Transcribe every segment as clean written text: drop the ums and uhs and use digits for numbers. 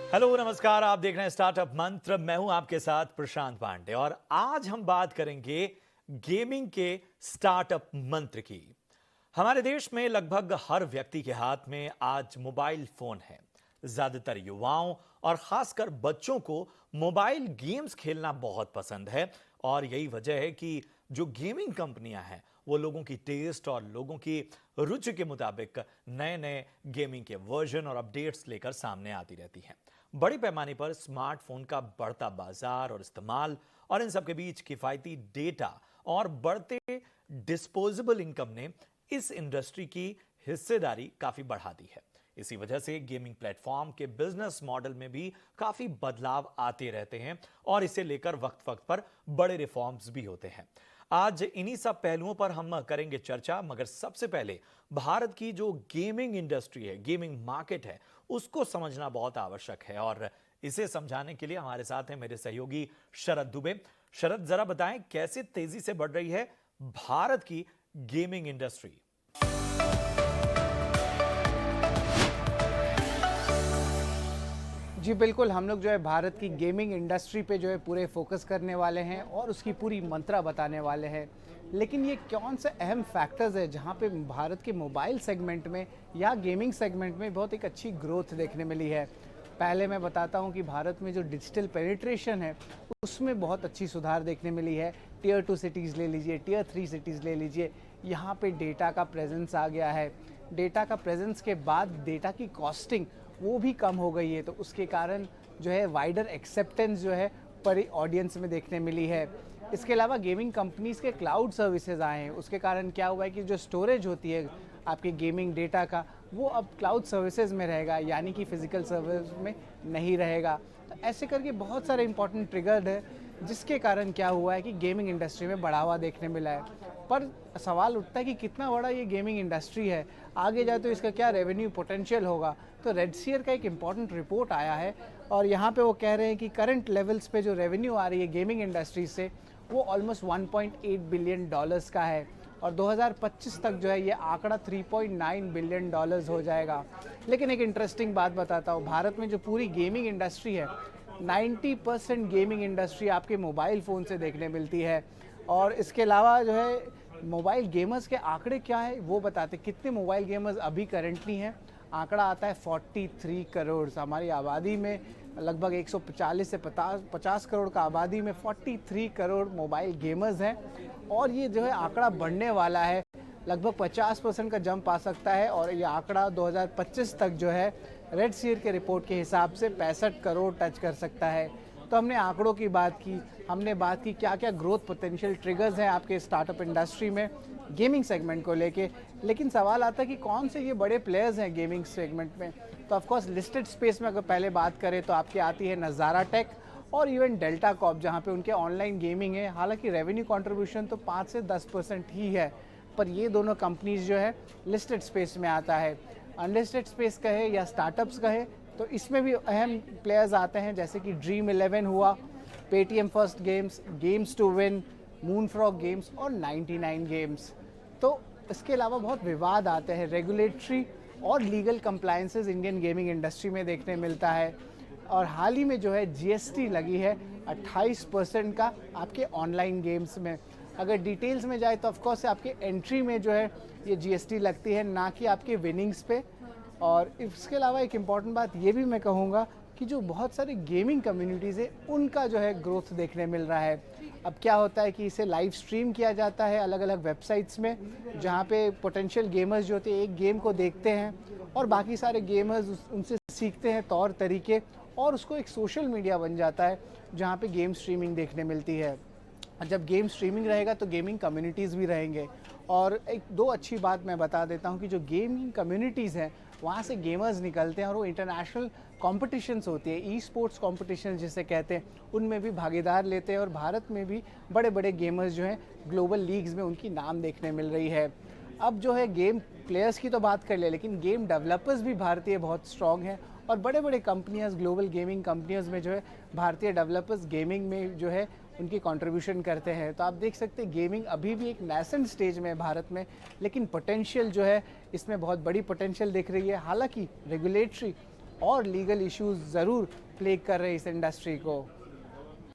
Hello नमस्कार, आप देख रहे हैं स्टार्टअप मंत्र। मैं हूं आपके साथ प्रशांत पांडे और आज हम बात करेंगे गेमिंग के स्टार्टअप मंत्र की। हमारे देश में लगभग हर व्यक्ति के हाथ में आज मोबाइल फोन है। ज्यादातर युवाओं और खासकर बच्चों को मोबाइल गेम्स खेलना बहुत पसंद है और यही वजह है कि जो गेमिंग कंपनियां हैं वो लोगों की टेस्ट और लोगों की रुचि के मुताबिक नए नए गेमिंग के वर्जन और अपडेट्स लेकर सामने आती रहती हैं। बड़ी पैमाने पर स्मार्टफोन का बढ़ता बाजार और इस्तेमाल और इन सब के बीच किफायती डेटा और बढ़ते डिस्पोजेबल इनकम ने इस इंडस्ट्री की हिस्सेदारी काफी बढ़ा दी है। इसी वजह से गेमिंग प्लेटफॉर्म के बिजनेस मॉडल में भी काफी बदलाव आते रहते हैं और इसे लेकर वक्त वक्त पर बड़े रिफॉर्म्स भी होते हैं। आज इन्हीं सब पहलुओं पर हम करेंगे चर्चा, मगर सबसे पहले भारत की जो गेमिंग इंडस्ट्री है, गेमिंग मार्केट है, उसको समझना बहुत आवश्यक है और इसे समझाने के लिए हमारे साथ हैं मेरे सहयोगी शरद दुबे। शरद, जरा बताएं कैसे तेजी से बढ़ रही है भारत की गेमिंग इंडस्ट्री। जी बिल्कुल, हम लोग जो है भारत की गेमिंग इंडस्ट्री पे जो है पूरे फोकस करने वाले हैं और उसकी पूरी मंत्रा बताने वाले हैं। लेकिन ये कौन से अहम फैक्टर्स है जहाँ पे भारत के मोबाइल सेगमेंट में या गेमिंग सेगमेंट में बहुत एक अच्छी ग्रोथ देखने मिली है। पहले मैं बताता हूँ कि भारत में जो डिजिटल पेनिट्रेशन है उसमें बहुत अच्छी सुधार देखने मिली है। टियर 2 सिटीज़ ले लीजिए, टियर 3 सिटीज़ ले लीजिए, यहाँ पे डेटा का प्रेजेंस आ गया है। डेटा का प्रेजेंस के बाद डेटा की कॉस्टिंग वो भी कम हो गई है, तो उसके कारण जो है वाइडर एक्सेप्टेंस जो है बड़ी ऑडियंस में देखने मिली है। इसके अलावा गेमिंग कंपनीज़ के क्लाउड सर्विसेज आए हैं, उसके कारण क्या हुआ है कि जो स्टोरेज होती है आपके गेमिंग डेटा का वो अब क्लाउड सर्विसेज में रहेगा, यानी कि फिजिकल सर्विस में नहीं रहेगा। तो ऐसे करके बहुत सारे इंपॉर्टेंट ट्रिगर है जिसके कारण क्या हुआ है कि गेमिंग इंडस्ट्री में बढ़ावा देखने मिला है। पर सवाल उठता है कि कितना बड़ा ये गेमिंग इंडस्ट्री है, आगे जाए तो इसका क्या रेवेन्यू पोटेंशियल होगा। तो रेडसीयर का एक इम्पॉर्टेंट रिपोर्ट आया है और यहाँ पे वो कह रहे हैं कि करंट लेवल्स पे जो रेवेन्यू आ रही है गेमिंग इंडस्ट्री से वो ऑलमोस्ट 1.8 बिलियन डॉलर्स का है और 2025 तक जो है ये आंकड़ा 3.9 बिलियन डॉलर्स हो जाएगा। लेकिन एक इंटरेस्टिंग बात बताता हूँ, भारत में जो पूरी गेमिंग इंडस्ट्री है 90% गेमिंग इंडस्ट्री आपके मोबाइल फ़ोन से देखने मिलती है। और इसके अलावा जो है मोबाइल गेमर्स के आंकड़े क्या है वो बताते, कितने मोबाइल गेमर्स अभी करंटली हैं। आंकड़ा आता है 43 करोड़। हमारी आबादी में लगभग 140 से 50 करोड़ का आबादी में 43 करोड़ मोबाइल गेमर्स हैं और ये जो है आंकड़ा बढ़ने वाला है, लगभग 50% का जंप आ सकता है और ये आंकड़ा 2025 तक जो है रेडसीयर के रिपोर्ट के हिसाब से 65 करोड़ टच कर सकता है। तो हमने आंकड़ों की बात की, हमने बात की क्या क्या ग्रोथ पोटेंशियल ट्रिगर्स हैं आपके स्टार्टअप इंडस्ट्री में गेमिंग सेगमेंट को लेके। लेकिन सवाल आता है कि कौन से ये बड़े प्लेयर्स हैं गेमिंग सेगमेंट में। तो ऑफकोर्स लिस्टेड स्पेस में अगर पहले बात करें तो आपके आती है नज़ारा टेक और इवन डेल्टा कॉप, जहाँ पे उनके ऑनलाइन गेमिंग है। हालांकि रेवेन्यू कंट्रीब्यूशन तो 5 से 10% ही है, पर ये दोनों कंपनीज जो है लिस्टेड स्पेस में आता है। अनलिस्टेड स्पेस कहे या स्टार्टअप्स कहे तो इसमें भी अहम प्लेयर्स आते हैं, जैसे कि ड्रीम 11 हुआ, Paytm First Games, Games to Win, Moonfrog Games और 99 गेम्स। तो इसके अलावा बहुत विवाद आते हैं, रेगुलेटरी और legal compliances Indian gaming industry में देखने मिलता है। और हाल ही में जो है जीएसटी लगी है 28% का आपके ऑनलाइन गेम्स में। अगर डिटेल्स में जाए तो ऑफकोर्स आपके एंट्री में जो है ये जीएसटी लगती है, ना कि आपके विनिंग्स पे। और इसके अलावा एक इम्पॉर्टेंट बात ये भी मैं कहूँगा कि जो बहुत सारे गेमिंग कम्युनिटीज़ है उनका जो है ग्रोथ देखने मिल रहा है। अब क्या होता है कि इसे लाइव स्ट्रीम किया जाता है अलग अलग वेबसाइट्स में, जहाँ पे पोटेंशियल गेमर्स जो होते हैं एक गेम को देखते हैं और बाकी सारे गेमर्स उनसे सीखते हैं तौर तरीके और उसको एक सोशल मीडिया बन जाता है जहाँ पे गेम स्ट्रीमिंग देखने मिलती है। जब गेम स्ट्रीमिंग रहेगा तो गेमिंग कम्युनिटीज़ भी रहेंगे। और एक दो अच्छी बात मैं बता देता हूँ कि जो गेमिंग कम्युनिटीज़ हैं वहाँ से गेमर्स निकलते हैं और वो इंटरनेशनल कॉम्पिटिशन्स होती है, ई स्पोर्ट्स कॉम्पिटिशन जिसे कहते हैं, उनमें भी भागीदार लेते हैं और भारत में भी बड़े बड़े गेमर्स जो हैं ग्लोबल लीग्स में उनकी नाम देखने मिल रही है। अब जो है गेम प्लेयर्स की तो बात कर ले, लेकिन गेम डेवलपर्स भी भारतीय बहुत स्ट्रॉन्ग हैं और बड़े बड़े कंपनियां ग्लोबल गेमिंग कंपनियों में जो है भारतीय डेवलपर्स गेमिंग में जो है उनकी कंट्रीब्यूशन करते हैं। तो आप देख सकते हैं गेमिंग अभी भी एक नैसेंट स्टेज में है भारत में, लेकिन पोटेंशियल जो है इसमें बहुत बड़ी पोटेंशियल दिख रही है। हालांकि रेगुलेटरी और लीगल इश्यूज ज़रूर प्लेग कर रहे हैं इस इंडस्ट्री को।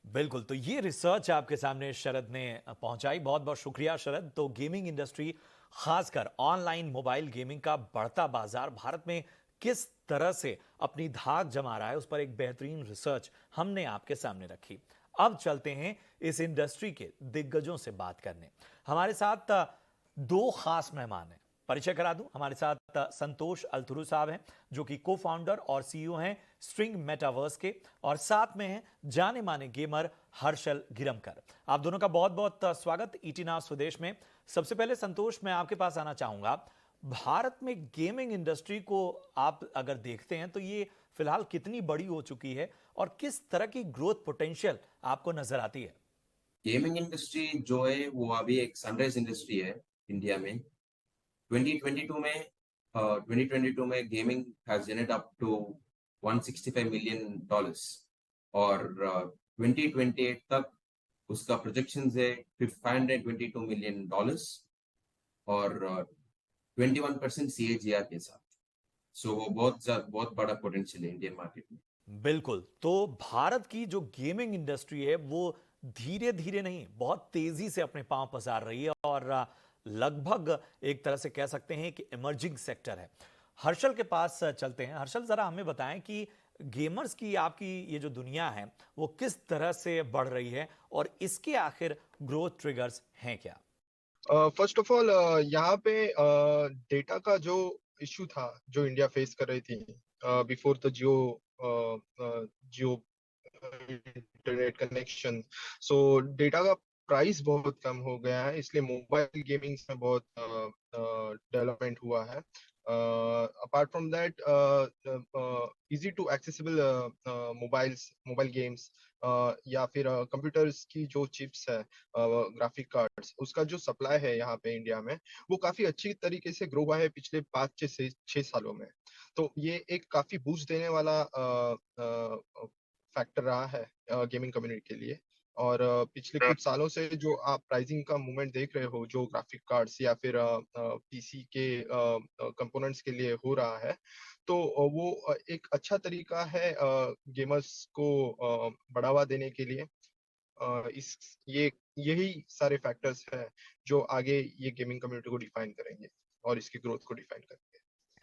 बिल्कुल, तो ये रिसर्च आपके सामने शरद ने पहुंचाई। बहुत बहुत शुक्रिया शरद। तो गेमिंग इंडस्ट्री, खासकर ऑनलाइन मोबाइल गेमिंग का बढ़ता बाजार भारत में किस तरह से अपनी धाक जमा रहा है, उस पर एक बेहतरीन रिसर्च हमने आपके सामने रखी। अब चलते हैं इस इंडस्ट्री के दिग्गजों से बात करने। हमारे साथ दो खास मेहमान हैं, परिचय करा दूं। हमारे साथ संतोष अल्थुरु साहब हैं, जो कि को फाउंडर और सीईओ हैं स्ट्रिंग मेटावर्स के, और साथ में हैं जाने माने गेमर हर्षल गिरमकर। आप दोनों का बहुत बहुत स्वागत ईटी नाउ स्वदेश में। सबसे पहले संतोष, मैं आपके पास आना चाहूंगा। भारत में गेमिंग इंडस्ट्री को आप अगर देखते हैं तो ये फिलहाल कितनी बड़ी हो चुकी है और किस तरह की ग्रोथ पोटेंशियल आपको नजर आती है? गेमिंग इंडस्ट्री जो है वो अभी एक सनराइज इंडस्ट्री है इंडिया में। 2022 में gaming has generate up to $165 million और 2028 तक उसका प्रोजेक्शंस है $522 मिलियन और 21% CAGR के साथ। सो वो बहुत बड़ा पोटेंशियल है इंडियन मार्केट में। बिल्कुल। तो भारत की जो गेमिंग इंडस्ट्री है वो धीरे धीरे नहीं, बहुत तेजी से अपने पांव पसार रही है और लगभग एक तरह से कह सकते हैं कि इमर्जिंग सेक्टर है। हर्षल के पास चलते हैं। हर्षल, जरा हमें बताएं कि गेमर्स की आपकी ये जो दुनिया है वो किस तरह से बढ़ रही है और इसके आखिर ग्रोथ ट्रिगर्स हैं क्या? फर्स्ट ऑफ ऑल यहाँ पे डेटा का जो इशू था जो इंडिया फेस कर रही थी before the Jio internet connection, so data का प्राइस बहुत कम हो गया है, इसलिए मोबाइल गेमिंग में बहुत डेवलपमेंट हुआ है। Apart from that, easy to accessible mobile games या फिर कंप्यूटर्स की जो चिप्स है, ग्राफिक कार्ड्स, उसका जो सप्लाई है यहाँ पे इंडिया में वो काफी अच्छी तरीके से ग्रो हुआ है पिछले 5 से 6 सालों में। तो ये एक काफी बूस्ट देने वाला फैक्टर रहा है गेमिंग कम्युनिटी के लिए। और पिछले कुछ सालों से जो आप प्राइसिंग का मूवमेंट देख रहे हो जो ग्राफिक कार्ड्स या फिर पीसी के कंपोनेंट्स के लिए हो रहा है, तो वो एक अच्छा तरीका है गेमर्स को बढ़ावा देने के लिए। इस यही सारे फैक्टर्स हैं जो आगे ये गेमिंग कम्युनिटी को डिफाइन करेंगे और इसकी ग्रोथ को डिफाइन करेंगे।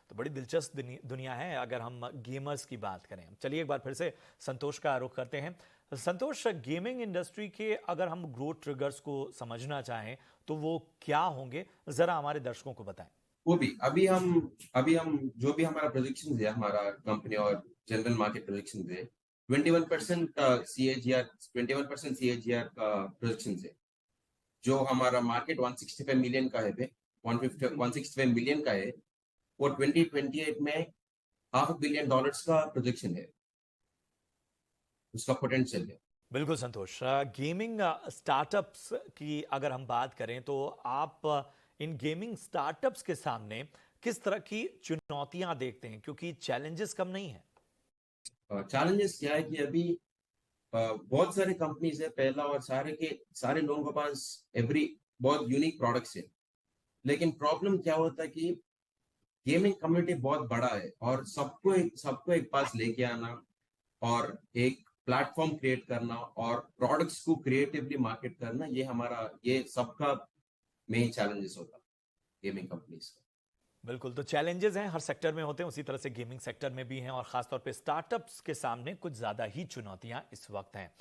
तो बड़ी दिलचस्प दुनिया है अगर हम गेमर्स की बात करें। चलिए एक बार फिर से संतोष का रुख करते हैं। संतोष, गेमिंग इंडस्ट्री के अगर हम ग्रोथ ट्रिगर्स को समझना चाहें तो वो क्या होंगे, जरा हमारे दर्शकों को बताएं। वो भी अभी हम जो भी हमारा प्रोजेक्शन है, हमारा कंपनी और जनरल मार्केट प्रोजेक्शन है, 21% CAGR 21% CAGR का प्रोजेक्शन है। जो हमारा मार्केट 165 मिलियन का है, 165 मिलियन का है, वो 2028 में $500 मिलियन का प्रोजेक्शन है, उसका पोटेंशियल है। बिल्कुल संतोष, गेमिंग स्टार्टअप्स की अगर हम बात करें तो आप इन गेमिंग स्टार्टअप्स के सामने किस तरह की चुनौतियां देखते हैं, क्योंकि चैलेंजेस कम नहीं है? चैलेंजेस क्या है कि अभी बहुत सारे कंपनीज है, पहला, और सारे लोगों के पास बहुत यूनिक प्रोडक्ट्स है। लेकिन प्रॉब्लम क्या होता है कि गेमिंग कम्युनिटी बहुत बड़ा है और सबको एक पास लेके आना और एक प्लेटफॉर्म क्रिएट करना और प्रोडक्ट्स को क्रिएटिवली मार्केट करना, ये सबका मेन चैलेंजेस होता है गेमिंग कंपनीज का। बिल्कुल, तो चैलेंजेस हैं, हर सेक्टर में होते हैं, उसी तरह से गेमिंग सेक्टर में भी हैं और खासतौर पे स्टार्टअप्स के सामने कुछ ज्यादा ही चुनौतियां इस वक्त हैं।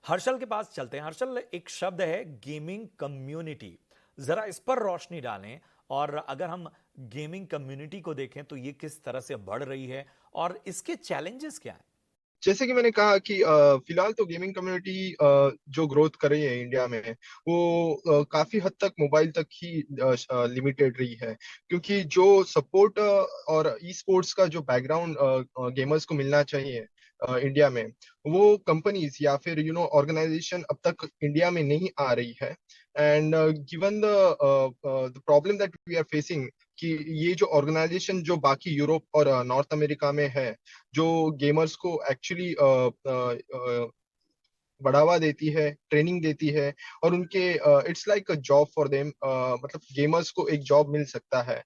हर्षल के पास चलते हैं। हर्षल, एक शब्द है गेमिंग कम्युनिटी, जरा इस पर रोशनी डालें और अगर हम गेमिंग कम्युनिटी को देखें तो ये किस तरह से बढ़ रही है और इसके चैलेंजेस क्या हैं? जैसे कि मैंने कहा कि फिलहाल तो गेमिंग कम्युनिटी जो ग्रोथ कर रही है इंडिया में वो काफी हद तक मोबाइल तक ही लिमिटेड रही है, क्योंकि जो सपोर्ट और ई स्पोर्ट्स का जो बैकग्राउंड गेमर्स को मिलना चाहिए इंडिया में, वो कंपनीज या फिर ऑर्गेनाइजेशन अब तक इंडिया में नहीं आ रही है। And given the problem that we are facing कि ये जो ऑर्गेनाइजेशन जो बाकी यूरोप और नॉर्थ अमेरिका में है, जो गेमर्स को एक्चुअली बढ़ावा देती है, ट्रेनिंग देती है और उनके it's like a job for them, मतलब गेमर्स को एक जॉब मिल सकता है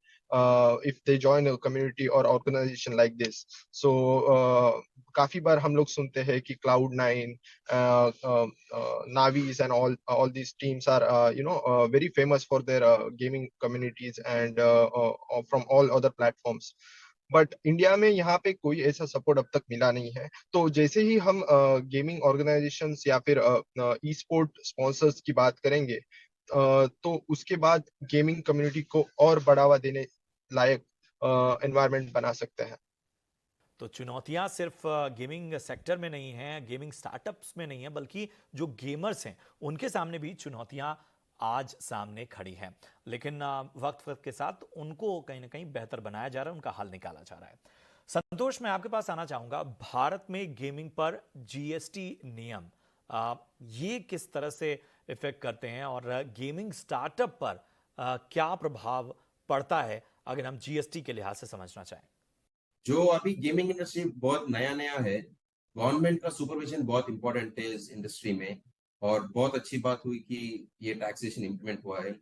if they join a community or organization like this. So काफी बार हम लोग सुनते हैं कि Cloud9, Navis and all these teams are very famous for their gaming communities and from all other platforms. But India में यहाँ पे कोई ऐसा सपोर्ट अब तक मिला नहीं है। तो जैसे ही हम गेमिंग ऑर्गेनाइजेशंस या फिर ई स्पोर्ट स्पॉन्सर्स की बात करेंगे, तो उसके बाद गेमिंग कम्युनिटी को और बढ़ावा देने लायक एनवायरनमेंट बना सकते हैं। तो चुनौतियां सिर्फ गेमिंग सेक्टर में नहीं हैं, गेमिंग स्टार्टअप्स में नहीं है, बल्कि जो गेमर्स हैं उनके सामने भी चुनौतियां आज सामने खड़ी हैं। लेकिन वक्त के साथ उनको कहीं ना कहीं बेहतर बनाया जा रहा है, उनका हल निकाला जा रहा है। संतोष, मैं आपके पास आना चाहूंगा। भारत में गेमिंग पर जीएसटी नियम ये किस तरह से इफेक्ट करते हैं और गेमिंग स्टार्टअप पर क्या प्रभाव पड़ता है, अगर हम जीएसटी के लिहाज से समझना चाहें? जो अभी गेमिंग इंडस्ट्री बहुत नया नया है, गवर्नमेंट का सुपरविजन बहुत इंपॉर्टेंट है इस इंडस्ट्री में, और बहुत अच्छी बात हुई कि ये टैक्सेशन इंप्लीमेंट हुआ है।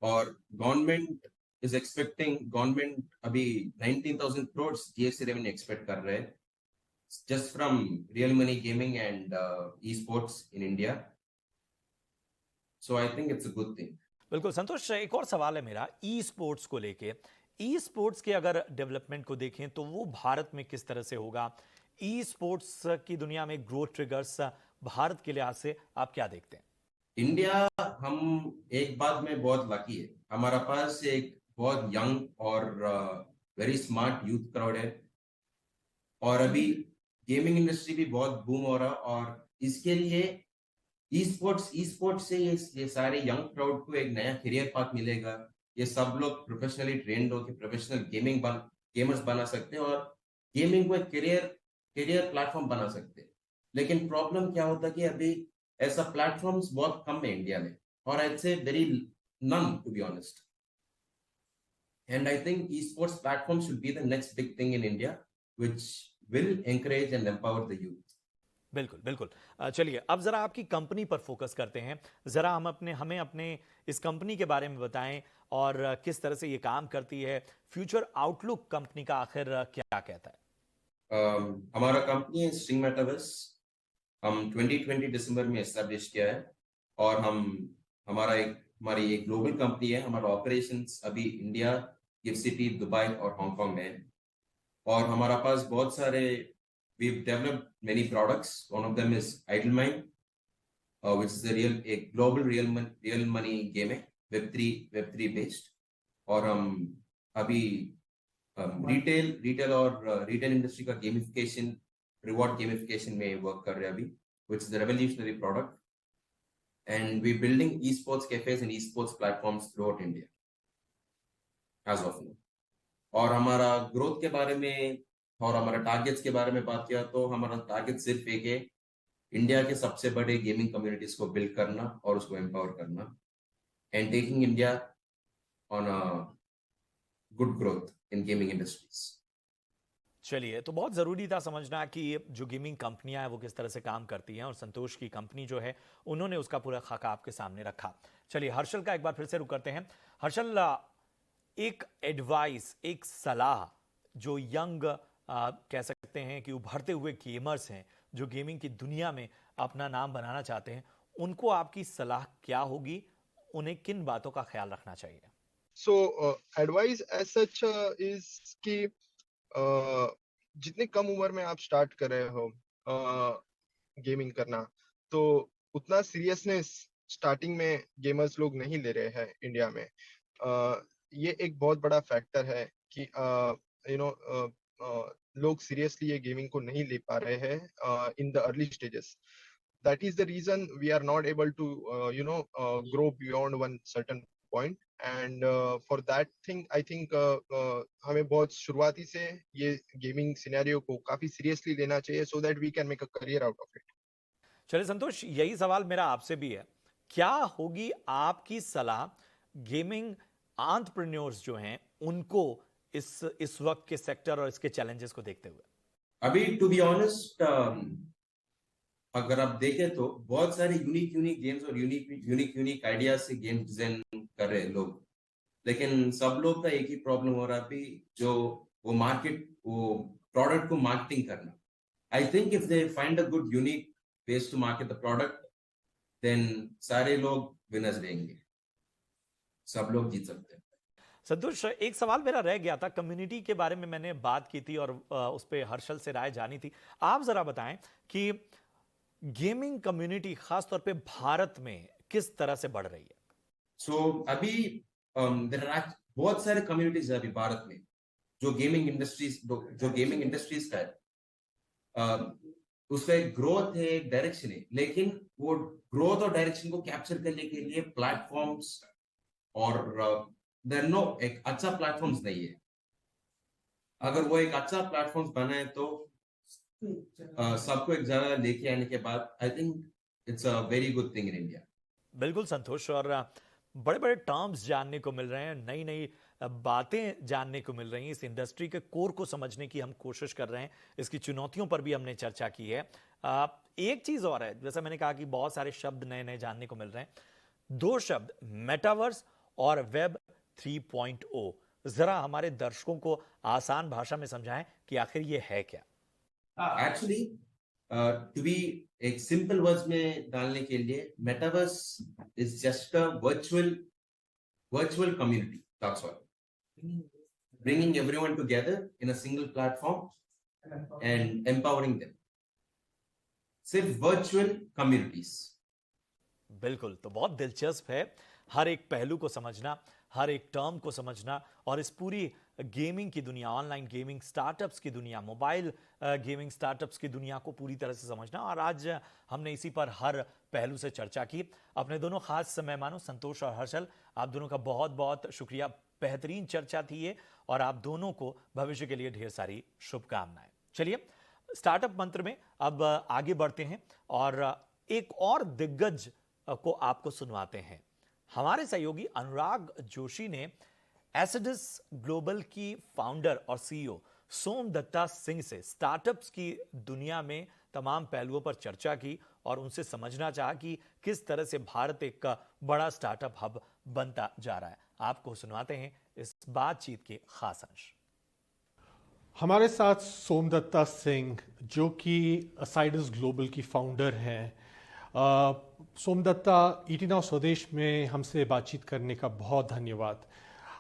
और गवर्नमेंट इज एक्सपेक्टिंग, गवर्नमेंट अभी 19,000 करोड़ जीएसटी रेवेन्यू एक्सपेक्ट कर रहे हैं just from real money gaming and e sports in India. So I think it's a good thing. बिल्कुल संतोष, एक और सवाल है मेरा ई स्पोर्ट्स को लेके। ई स्पोर्ट्स के अगर डेवलपमेंट को देखें तो वो भारत में किस तरह से होगा? ई स्पोर्ट्स की दुनिया में ग्रोथ ट्रिगर्स भारत के लिहाज से आप क्या देखते हैं? इंडिया, हम एक बात में बहुत लकी है, हमारा पास एक बहुत यंग और वेरी स्मार्ट यूथ क्राउड है, और अभी गेमिंग इंडस्ट्री भी बहुत बूम हो रहा, और इसके लिए ई स्पोर्ट्स से ये सारे यंग क्राउड को एक नया करियर पाथ मिलेगा। ये सब लोग प्रोफेशनली ट्रेंड होकर प्रोफेशनल गेमर्स बना सकते हैं और गेमिंग को एक करियर प्लेटफॉर्म बना सकते हैं। लेकिन प्रॉब्लम क्या होता है कि अभी ऐसा प्लेटफॉर्म्स बहुत कम है इंडिया में, और I say very none to be honest. And I think esports platform should be the next big thing in India which will encourage and empower the youth. बिल्कुल बिल्कुल। चलिए अब जरा आपकी कंपनी पर फोकस करते हैं। जरा हमें अपने इस कंपनी के बारे में बताएं और किस तरह से ये काम करती है। फ्यूचर आउटलुक कंपनी का आखिर क्या कहता है? हमारा कंपनी है स्ट्रिंग मेटावर्स। हम 2020 दिसंबर में एस्टैब्लिश किया है, और हमारी एक ग्लोबल कंपनी है। हमारा ऑपरेशंस अभी इंडिया, गिफ्ट सिटी, दुबई और हांगकांग में है, और हमारा पास बहुत सारे we've developed many products. One of them is IdleMind, which is a global real money game है, Web3 based. और हम अभी रिटेल और रिटेल इंडस्ट्री का गेमिफिकेशन, रिवॉर्ड गेमिफिकेशन में वर्क कर रहे हैं अभी, which is a revolutionary product. And we're building esports cafes and esports platforms throughout India as of now. और हमारा ग्रोथ के बारे में और हमारा टारगेट्स के बारे में बात किया तो हमारा टारगेट सिर्फ एक है, इंडिया के सबसे बड़े गेमिंग कम्युनिटीज को बिल्ड करना और उसको एम्पावर करना, and taking India on a good growth in gaming industries. चलिए, तो बहुत ज़रूरी था समझना कि जो गेमिंग कंपनियां हैं वो किस तरह से काम करती हैं, और संतोष की कंपनी जो है उन्होंने उसका पूरा खाका आपके सामने रखा। चलिए हर्षल का एक बार फिर से रुक करते हैं। हर्षल, एक एडवाइस, एक सलाह जो यंग कह सकते हैं कि उभरते हुए गेमर्स हैं, जो गेमिंग की दुनिया में अपना नाम बनाना चाहते हैं, उनको आपकी सलाह क्या होगी? उन्हें किन बातों का ख्याल रखना चाहिए? सो एडवाइस एज सच इज कि जितने कम उम्र में आप स्टार्ट कर रहे हो गेमिंग करना, तो उतना सीरियसनेस स्टार्टिंग में गेमर्स लोग नहीं ले रहे हैं इंडिया में। ये एक बहुत बड़ा फैक्टर है कि लोग सीरियसली ये गेमिंग को नहीं ले पा रहे हैं in the early stages. That is the reason we are not able to grow beyond one certain point, and for that thing I think हमें बहुत शुरुआती से ये गेमिंग सिनेरियो को काफी सीरियसली लेना चाहिए, so that we can make a career out of it. चलिए संतोष, यही सवाल मेरा आपसे भी है। क्या होगी आपकी सलाह गेमिंग एंटरप्रेन्योर्स जो हैं उनको इस वक्त के सेक्टर और इसके चैलेंजेस को देखते हुए? अभी टू बी ऑनेस्ट, अगर आप देखें तो बहुत सारे यूनिक गेम्स और यूनिक आइडियाज से गेम डिजाइन कर रहे हैं लोग, लेकिन सब लोग का एक ही प्रॉब्लम हो रहा अभी, जो वो प्रोडक्ट को मार्केटिंग करना। I think if they find a good unique ways to market the product, then सारे लोग विनर्स रहेंगे, सब लोग जीत सकते हैं। संतोष, एक सवाल मेरा रह गया था, कम्युनिटी के बारे में मैंने बात की थी और उस पे हर्षल से राय जानी थी। आप जरा बताएं कि गेमिंग कम्युनिटी खासतौर पे भारत में किस तरह से बढ़ रही है। अभी बहुत सारे कम्युनिटीज है अभी भारत में जो गेमिंग इंडस्ट्रीज का है। उसका एक ग्रोथ है, एक डायरेक्शन है, लेकिन वो ग्रोथ और डायरेक्शन को कैप्चर करने के लिए प्लेटफॉर्म्स और एक अच्छा प्लेटफॉर्म्स नहीं है। अगर वो एक अच्छा प्लेटफॉर्म्स बना है तो सबको एक जगह लेके आने के बाद I think it's a very good thing in India. बिल्कुल संतोष, और बड़े बड़े टर्म्स जानने को मिल रहे हैं, नई नई बातें जानने को मिल रही हैं। इस इंडस्ट्री के कोर को समझने की हम कोशिश कर रहे हैं, इसकी चुनौतियों पर भी हमने चर्चा की है। एक चीज और है, जैसा मैंने कहा कि बहुत सारे शब्द नए नए जानने को मिल रहे हैं। दो शब्द, मेटावर्स और वेब 3.0, जरा हमारे दर्शकों को आसान भाषा में समझाएं कि आखिर ये है क्या। एक्चुअली टू बी एक सिंपल वर्ड्स में डालने के लिए, metaverse is just a virtual community, that's all, bringing everyone together in a single platform and empowering them, सिर्फ वर्चुअल कम्युनिटीज। बिल्कुल, तो बहुत दिलचस्प है हर एक पहलू को समझना, हर एक टर्म को समझना, और इस पूरी गेमिंग की दुनिया, ऑनलाइन गेमिंग स्टार्टअप्स की दुनिया, मोबाइल गेमिंग स्टार्टअप्स की दुनिया को पूरी तरह से समझना। और आज हमने इसी पर हर पहलू से चर्चा की। अपने दोनों खास मेहमानों संतोष और हर्षल, आप दोनों का बहुत बहुत शुक्रिया। बेहतरीन चर्चा थी ये, और आप दोनों को भविष्य के लिए ढेर सारी शुभकामनाएं। चलिए स्टार्टअप मंत्र में अब आगे बढ़ते हैं और एक और दिग्गज को आपको सुनवाते हैं। हमारे सहयोगी अनुराग जोशी ने एसिडस ग्लोबल की फाउंडर और सीईओ सोमदत्ता सिंह से स्टार्टअप्स की दुनिया में तमाम पहलुओं पर चर्चा की और उनसे समझना चाहा कि किस तरह से भारत एक बड़ा स्टार्टअप हब बनता जा रहा है। आपको सुनवाते हैं इस बातचीत के खास अंश। हमारे साथ सोमदत्ता सिंह, जो कि एसिडस ग्लोबल की फाउंडर हैं। सोमदत्ता, ईटी नाउ स्वदेश में हमसे बातचीत करने का बहुत धन्यवाद।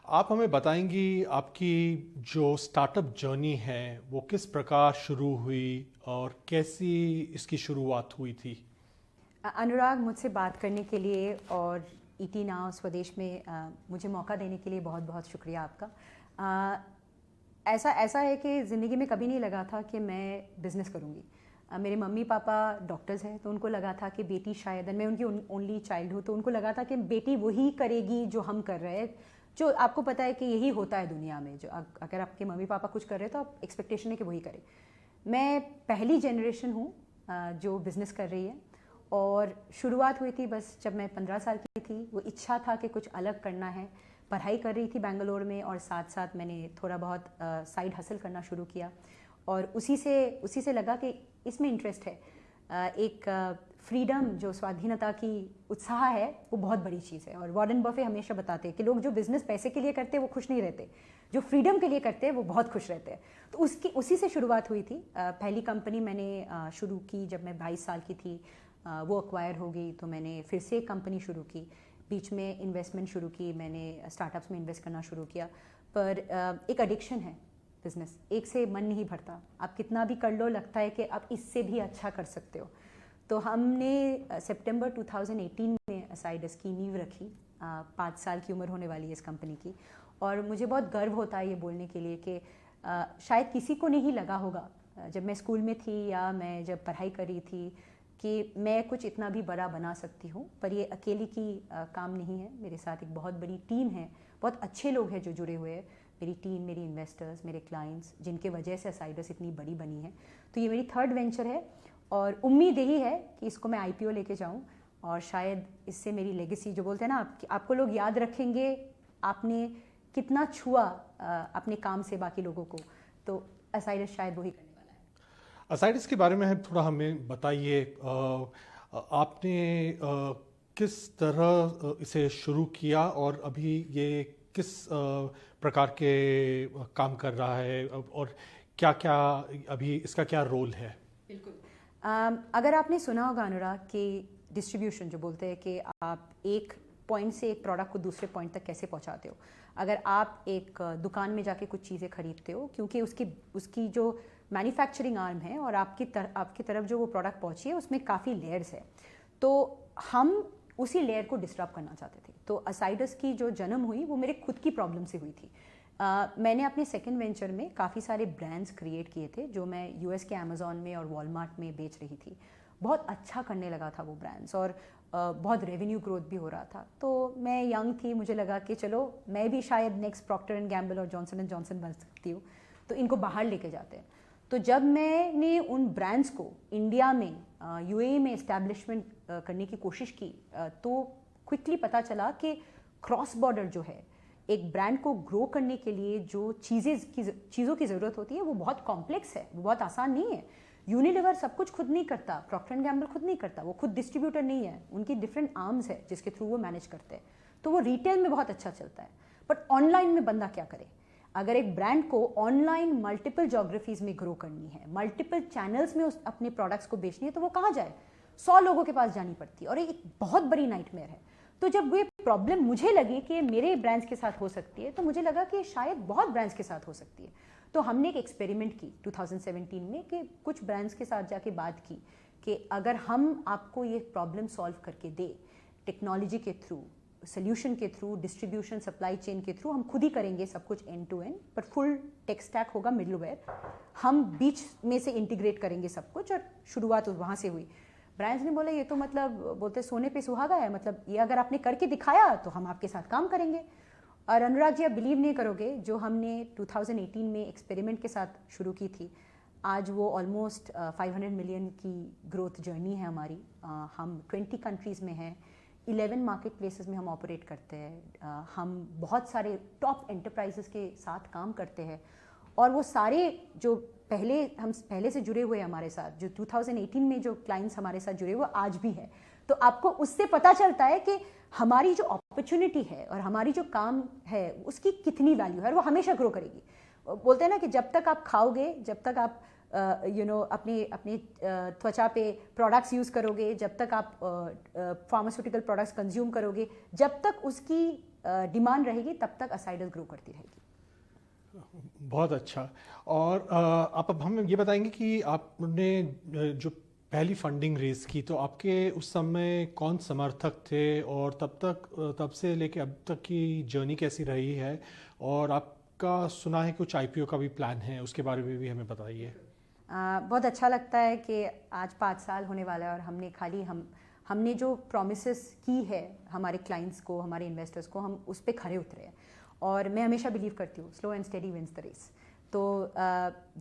आप हमें बताएंगी आपकी जो स्टार्टअप जर्नी है वो किस प्रकार शुरू हुई और कैसी इसकी शुरुआत हुई थी। अनुराग, मुझसे बात करने के लिए और ईटी नाउ स्वदेश में मुझे मौका देने के लिए बहुत बहुत शुक्रिया आपका। ऐसा है कि ज़िंदगी में कभी नहीं लगा था कि मैं बिज़नेस करूँगी। मेरे मम्मी पापा डॉक्टर्स हैं, तो उनको लगा था कि बेटी शायद, मैं उनकी ओनली चाइल्ड हूँ, तो उनको लगा था कि बेटी वही करेगी जो हम कर रहे हैं। जो आपको पता है कि यही होता है दुनिया में, जो अगर आपके मम्मी पापा कुछ कर रहे हैं तो आप एक्सपेक्टेशन है कि वही करें। मैं पहली जनरेशन हूँ जो बिज़नेस कर रही है, और शुरुआत हुई थी बस जब मैं 15 साल की थी। वो इच्छा था कि कुछ अलग करना है। पढ़ाई कर रही थी बेंगलोर में, और साथ साथ मैंने थोड़ा बहुत साइड हसल करना शुरू किया, और उसी से लगा कि इसमें इंटरेस्ट है। एक फ्रीडम, जो स्वाधीनता की उत्साह है, वो बहुत बड़ी चीज़ है। और वॉरेन बफे हमेशा बताते हैं कि लोग जो बिज़नेस पैसे के लिए करते हैं वो खुश नहीं रहते, जो फ्रीडम के लिए करते हैं वो बहुत खुश रहते हैं। तो उसी से शुरुआत हुई थी। पहली कंपनी मैंने शुरू की जब मैं 22 साल की थी। वो एक्वायर हो गई, तो मैंने फिर से एक कंपनी शुरू की। बीच में इन्वेस्टमेंट शुरू की, मैंने स्टार्टअप्स में इन्वेस्ट करना शुरू किया। पर एक एडिक्शन है बिज़नेस, एक से मन नहीं भरता। आप कितना भी कर लो, लगता है कि आप इससे भी अच्छा कर सकते हो। तो हमने सितंबर 2018 में एसिडस की नींव रखी। 5 साल की उम्र होने वाली है इस कंपनी की, और मुझे बहुत गर्व होता है ये बोलने के लिए कि शायद किसी को नहीं लगा होगा जब मैं स्कूल में थी या मैं जब पढ़ाई कर रही थी कि मैं कुछ इतना भी बड़ा बना सकती हूँ। पर ये अकेली की काम नहीं है, मेरे साथ एक बहुत बड़ी टीम है, बहुत अच्छे लोग हैं जो जुड़े हुए हैं। मेरी टीम, मेरी इन्वेस्टर्स, मेरे क्लाइंट्स, जिनके वजह से एसिडस इतनी बड़ी बनी है। तो ये मेरी थर्ड वेंचर है, और उम्मीद यही है कि इसको मैं IPO लेके जाऊँ, और शायद इससे मेरी लेगेसी, जो बोलते हैं ना, आपको लोग याद रखेंगे आपने कितना छुआ अपने काम से बाकी लोगों को, तो एसिडस शायद वही करने वाला है। एसिडस के बारे में थोड़ा हमें बताइए। आपने किस तरह इसे शुरू किया और अभी ये किस प्रकार के काम कर रहा है और क्या क्या अभी इसका क्या रोल है? बिल्कुल। अगर आपने सुना होगा अनुराग कि डिस्ट्रीब्यूशन जो बोलते हैं कि आप एक पॉइंट से एक प्रोडक्ट को दूसरे पॉइंट तक कैसे पहुंचाते हो। अगर आप एक दुकान में जाके कुछ चीज़ें खरीदते हो, क्योंकि उसकी जो मैन्युफैक्चरिंग आर्म है और आपकी तरफ जो वो प्रोडक्ट पहुंची है उसमें काफ़ी लेयर्स है, तो हम उसी लेयर को डिस्टर्ब करना चाहते थे। तो असाइडस की जो जन्म हुई वो मेरे खुद की प्रॉब्लम से हुई थी। मैंने अपने सेकंड वेंचर में काफ़ी सारे ब्रांड्स क्रिएट किए थे जो मैं यूएस के अमेज़ॉन में और वॉलमार्ट में बेच रही थी। बहुत अच्छा करने लगा था वो ब्रांड्स और बहुत रेवेन्यू ग्रोथ भी हो रहा था। तो मैं यंग थी, मुझे लगा कि चलो मैं भी शायद नेक्स्ट प्रॉक्टर एंड गैम्बल और जॉनसन एंड जॉनसन बन सकती हूँ, तो इनको बाहर लेके जाते हैं। तो जब मैंने उन ब्रांड्स को इंडिया में यूएई में इस्टेब्लिशमेंट करने की कोशिश की, तो क्विकली पता चला कि क्रॉस बॉर्डर जो है, एक ब्रांड को ग्रो करने के लिए जो चीज़ों की ज़रूरत होती है वो बहुत कॉम्प्लेक्स है, वो बहुत आसान नहीं है। यूनिलीवर सब कुछ खुद नहीं करता, प्रॉक्टर एंड गैम्बल खुद नहीं करता, वो खुद डिस्ट्रीब्यूटर नहीं है, उनकी डिफरेंट आर्म्स है जिसके थ्रू वो मैनेज करते हैं। तो वो रिटेल में बहुत अच्छा चलता है, बट ऑनलाइन में बंदा क्या करे? अगर एक ब्रांड को ऑनलाइन मल्टीपल जोग्राफीज में ग्रो करनी है, मल्टीपल चैनल्स में अपने प्रोडक्ट्स को बेचनी है, तो वो कहाँ जाए? 100 लोगों के पास जानी पड़ती है और एक बहुत बड़ी नाइटमेयर है। तो जब ये प्रॉब्लम मुझे लगी कि मेरे ब्रांड्स के साथ हो सकती है, तो मुझे लगा कि शायद बहुत ब्रांड्स के साथ हो सकती है। तो हमने एक एक्सपेरिमेंट की 2017 में कि कुछ ब्रांड्स के साथ जाके बात की कि अगर हम आपको ये प्रॉब्लम सॉल्व करके दे, टेक्नोलॉजी के थ्रू, सोल्यूशन के थ्रू, डिस्ट्रीब्यूशन सप्लाई चेन के थ्रू, हम खुद ही करेंगे सब कुछ एंड टू एंड, पर फुल टेक स्टैक होगा, मिडलवेयर हम बीच में से इंटीग्रेट करेंगे सब कुछ। और शुरुआत वहाँ से हुई। ब्रांड्स ने बोले ये तो मतलब बोलते सोने पे सुहागा है, मतलब ये अगर आपने करके दिखाया तो हम आपके साथ काम करेंगे। और अनुराग जी, आप बिलीव नहीं करोगे, जो हमने 2018 में एक्सपेरिमेंट के साथ शुरू की थी, आज वो ऑलमोस्ट 500 मिलियन की ग्रोथ जर्नी है हमारी। हम 20 कंट्रीज़ में हैं, 11 मार्केट प्लेसेस में हम ऑपरेट करते हैं। हम बहुत सारे टॉप एंटरप्राइजेस के साथ काम करते हैं और वो सारे जो पहले से जुड़े हुए हमारे साथ, जो 2018 में जो क्लाइंट्स हमारे साथ जुड़े हुए आज भी है। तो आपको उससे पता चलता है कि हमारी जो अपॉर्चुनिटी है और हमारी जो काम है उसकी कितनी वैल्यू है और वो हमेशा ग्रो करेगी। बोलते हैं ना कि जब तक आप खाओगे, जब तक आप अपने त्वचा पे प्रोडक्ट्स यूज़ करोगे, जब तक आप फार्मास्यूटिकल प्रोडक्ट्स कंज्यूम करोगे, जब तक उसकी डिमांड रहेगी तब तक असाइडस ग्रो करती रहेगी। बहुत अच्छा। और आप अब हमें ये बताएंगे कि आपने जो पहली फंडिंग रेज की, तो आपके उस समय कौन समर्थक थे और तब से लेके अब तक की जर्नी कैसी रही है? और आपका सुना है कुछ आईपीओ का भी प्लान है, उसके बारे में भी हमें बताइए। बहुत अच्छा लगता है कि आज 5 साल होने वाला है और हमने जो प्रोमिसेस की है हमारे क्लाइंट्स को, हमारे इन्वेस्टर्स को, हम उस पर खरे उतरे हैं। और मैं हमेशा बिलीव करती हूँ slow and steady wins the race. तो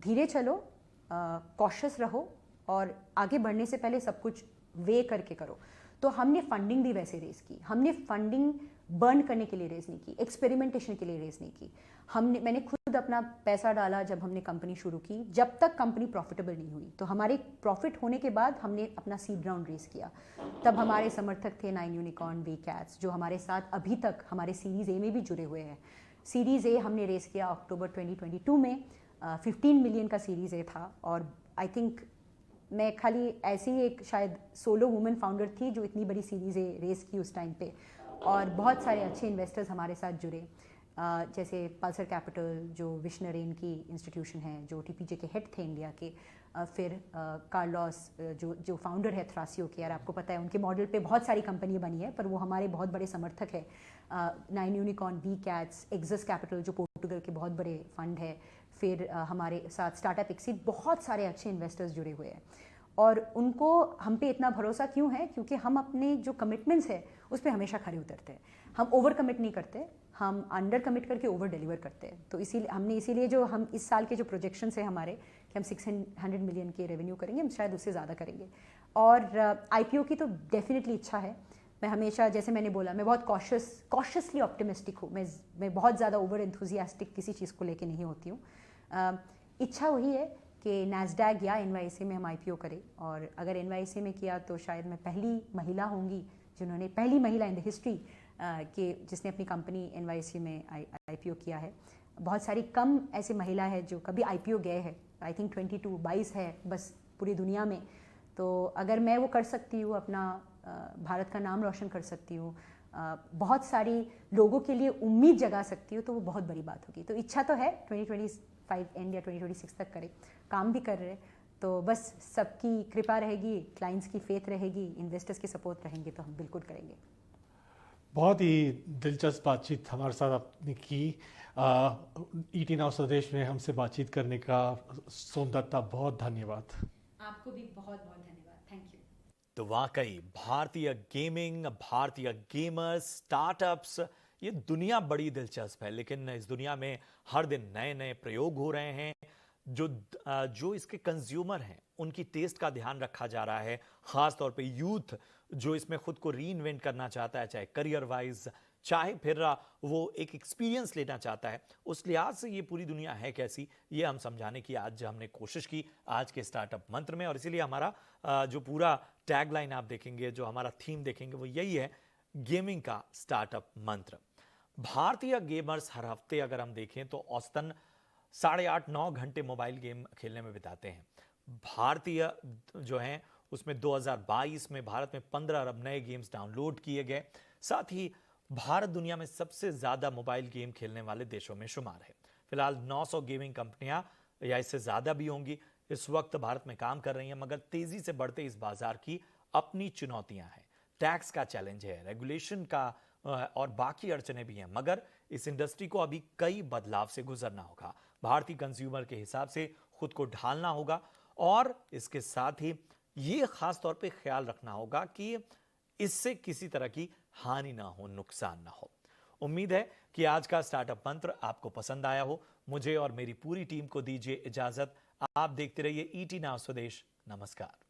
धीरे चलो, कॉशियस रहो और आगे बढ़ने से पहले सब कुछ वे करके करो। तो हमने फंडिंग भी वैसे रेस की। हमने फंडिंग बर्न करने के लिए रेस नहीं की, एक्सपेरिमेंटेशन के लिए रेस नहीं की। मैंने खुद अपना पैसा डाला जब हमने कंपनी शुरू की, जब तक कंपनी प्रॉफिटेबल नहीं हुई। तो हमारे प्रॉफिट होने के बाद हमने अपना सीड राउंड रेस किया। तब हमारे समर्थक थे 9 यूनिकॉर्न, वी कैट्स, जो हमारे साथ अभी तक हमारे सीरीज़ ए में भी जुड़े हुए हैं। सीरीज़ ए हमने रेस किया अक्टूबर 2022 में, 15 मिलियन का सीरीज़ ए था। और आई थिंक मैं खाली ऐसी ही एक शायद सोलो वुमेन फाउंडर थी जो इतनी बड़ी सीरीज़ ए रेस की उस टाइम पे। और बहुत सारे अच्छे इन्वेस्टर्स हमारे साथ जुड़े, जैसे पल्सर कैपिटल जो विश्वनरेन की इंस्टीट्यूशन है, जो टीपीजे के हेड थे इंडिया के। फिर कार्लोस जो फाउंडर है थ्रासियो के, यार आपको पता है उनके मॉडल पे बहुत सारी कंपनी बनी है, पर वो हमारे बहुत बड़े समर्थक है। 9 unicorn, V Cats, Axis Capital जो पोर्टुगल के बहुत बड़े फंड है। फिर हमारे साथ स्टार्टअप एक्सीड, बहुत सारे अच्छे इन्वेस्टर्स जुड़े हुए हैं। और उनको हम पे इतना भरोसा क्यों है? क्योंकि हम अपने जो कमिटमेंट्स है उस पर हमेशा खरे उतरते हैं। हम ओवर कमिट नहीं करते, हम अंडर कमिट करके ओवर डिलीवर करते हैं। तो इसीलिए जो हम इस साल के जो प्रोजेक्शंस है हमारे कि हम 600 मिलियन के रेवेन्यू करेंगे, हम शायद उससे ज़्यादा करेंगे। और आईपीओ की तो डेफिनेटली इच्छा है। मैं हमेशा, जैसे मैंने बोला, मैं बहुत कॉशियसली ऑप्टिमिस्टिक हूँ। मैं बहुत ज़्यादा ओवर एंथुजियास्टिक किसी चीज़ को लेके नहीं होती हूँ। इच्छा वही है कि नैस्डैक या एनवाईसी में हम आईपीओ करें। और अगर एनवाईसी में किया तो शायद मैं पहली महिला होंगी जिन्होंने, पहली महिला इन द हिस्ट्री कि जिसने अपनी कंपनी NYSE में IPO किया है। बहुत सारी कम ऐसी महिला है जो कभी IPO गए हैं। आई थिंक 22 है बस पूरी दुनिया में। तो अगर मैं वो कर सकती हूँ, अपना भारत का नाम रोशन कर सकती हूँ, बहुत सारी लोगों के लिए उम्मीद जगा सकती हूँ, तो वो बहुत बड़ी बात होगी। तो इच्छा तो है 2025 एंड या 2026 तक करें, काम भी कर रहे हैं। तो बस सबकी कृपा रहेगी, क्लाइंट्स की फेथ रहेगी, इन्वेस्टर्स की सपोर्ट रहेंगे तो हम बिल्कुल करेंगे। बहुत ही दिलचस्प बातचीत हमारे साथ आपने की। ET नाउ स्वदेश में हमसे बातचीत करने का सोमदत्ता बहुत धन्यवाद। आपको भी बहुत बहुत धन्यवाद, थैंक यू। तो वाकई भारतीय गेमिंग, भारतीय गेमर्स, स्टार्टअप्स, ये दुनिया बड़ी दिलचस्प है, लेकिन इस दुनिया में हर दिन नए नए प्रयोग हो रहे हैं। जो इसके कंज्यूमर हैं उनकी टेस्ट का ध्यान रखा जा रहा है, खास तौर पे यूथ जो इसमें खुद को रीइन्वेंट करना चाहता है, चाहे करियर वाइज, चाहे फिर वो एक एक्सपीरियंस लेना चाहता है। उस लिहाज से ये पूरी दुनिया है कैसी, ये हम समझाने की आज हमने कोशिश की आज के स्टार्टअप मंत्र में। और इसीलिए हमारा जो पूरा टैगलाइन आप देखेंगे, जो हमारा थीम देखेंगे, वो यही है, गेमिंग का स्टार्टअप मंत्र। भारतीय गेमर्स हर हफ्ते अगर हम देखें तो औसतन 8.5-9 घंटे मोबाइल गेम खेलने में बिताते हैं। भारतीय जो हैं उसमें 2022 में भारत में 15 अरब नए गेम्स डाउनलोड किए गए। साथ ही भारत दुनिया में सबसे ज्यादा मोबाइल गेम खेलने वाले देशों में शुमार है। फिलहाल 900 गेमिंग कंपनियां या इससे ज्यादा भी होंगी इस वक्त भारत में काम कर रही हैं, मगर तेजी से बढ़ते इस बाजार की अपनी चुनौतियां हैं। टैक्स का चैलेंज है, रेगुलेशन का और बाकी अड़चने भी हैं, मगर इस इंडस्ट्री को अभी कई बदलाव से गुजरना होगा। भारतीय कंज्यूमर के हिसाब से खुद को ढालना होगा और इसके साथ ही ये खास तौर पे ख्याल रखना होगा कि इससे किसी तरह की हानि ना हो, नुकसान ना हो। उम्मीद है कि आज का स्टार्टअप मंत्र आपको पसंद आया हो। मुझे और मेरी पूरी टीम को दीजिए इजाजत। आप देखते रहिए ET नाउ स्वदेश। नमस्कार।